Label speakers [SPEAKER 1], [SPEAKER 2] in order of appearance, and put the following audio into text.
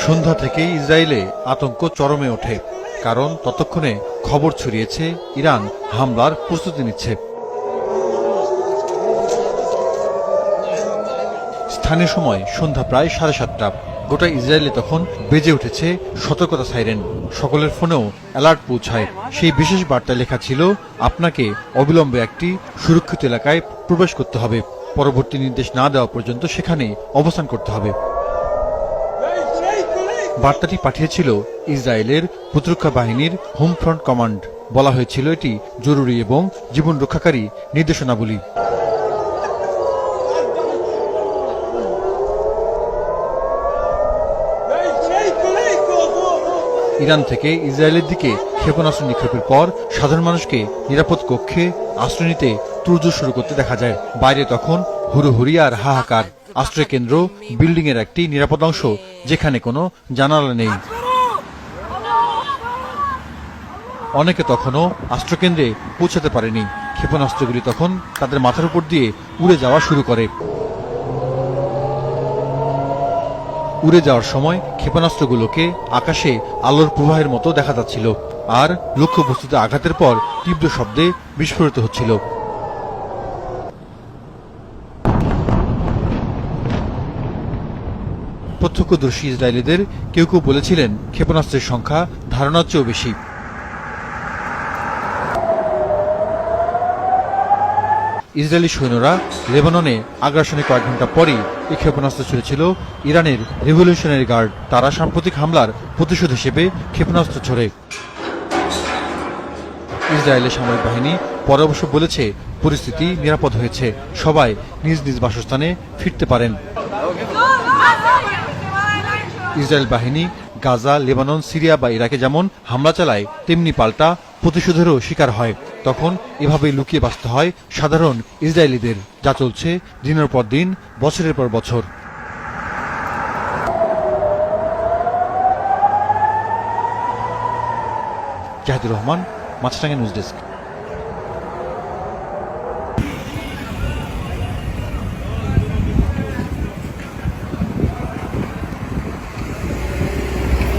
[SPEAKER 1] সন্ধ্যা থেকেই ইসরায়েলে আতঙ্ক চরমে ওঠে, কারণ ততক্ষণে খবর ছড়িয়েছে ইরান হামলার প্রস্তুতি নিচ্ছে। স্থানীয় সময় সন্ধ্যা প্রায় 7:30। গোটা ইসরায়েলে তখন বেজে উঠেছে সতর্কতা সাইরেন। সকলের ফোনেও অ্যালার্ট পৌঁছায়। সেই বিশেষ বার্তায় লেখা ছিল, আপনাকে অবিলম্বে একটি সুরক্ষিত এলাকায় প্রবেশ করতে হবে। পরবর্তী নির্দেশ না দেওয়া পর্যন্ত সেখানে অবস্থান করতে হবে। বার্তাটি পাঠিয়েছিল ইসরায়েলের প্রতিরক্ষা বাহিনীর হোম ফ্রন্ট কমান্ড। বলা হয়েছিল এটি জরুরি এবং জীবন রক্ষাকারী নির্দেশনাবলী। ইরান থেকে ইসরায়েলের দিকে ক্ষেপণাস্ত্র নিক্ষেপের পর সাধারণ মানুষকে নিরাপদ কক্ষে আশ্রয় নিতে তোড়জোড় শুরু করতে দেখা যায়। বাইরে তখন হুড়োহুড়ি আর হাহাকার। আশ্রয় কেন্দ্র বিল্ডিং এর একটি নিরাপদ অংশ, যেখানে কোনো জানালা নেই। অনেকে তখনও আশ্রয়কেন্দ্রে পৌঁছাতে পারেনি। ক্ষেপণাস্ত্রগুলি তখন তাদের মাথার উপর দিয়ে উড়ে যাওয়া শুরু করে। উড়ে যাওয়ার সময় ক্ষেপণাস্ত্রগুলোকে আকাশে আলোর প্রবাহের মতো দেখা যাচ্ছিল, আর লক্ষ্যবস্তুতে আঘাতের পর তীব্র শব্দে বিস্ফোরিত হচ্ছিল। প্রত্যক্ষদর্শী ইসরায়েলিদের কেউ কেউ বলেছিলেন, ক্ষেপণাস্ত্রের সংখ্যা ধারণার চেয়েও বেশি। ইসরায়েলি সৈন্যরা লেবাননে আগ্রাসনের কয়েক ঘন্টা পরই এই ক্ষেপণাস্ত্র ছুড়েছিল ইরানের রেভলিউশনারি গার্ড। তারা সাম্প্রতিক হামলার প্রতিশোধ হিসেবে ক্ষেপণাস্ত্র ছোড়ে। ইসরায়েলের সামরিক বাহিনী পরে অবশ্য বলেছে, পরিস্থিতি নিরাপদ হয়েছে, সবাই নিজ নিজ বাসস্থানে ফিরতে পারেন। ইসরায়েল বাহিনী গাজা, লেবানন, সিরিয়া বা ইরাকে যেমন হামলা চালায়, তেমনি পাল্টা প্রতিশোধেরও শিকার হয়। তখন এভাবেই লুকিয়ে বাঁচতে হয় সাধারণ ইসরায়েলিদের, যা চলছে দিনের পর দিন, বছরের পর বছর। জাহিদুর রহমান, মাছরাঙা নিউজ ডেস্ক।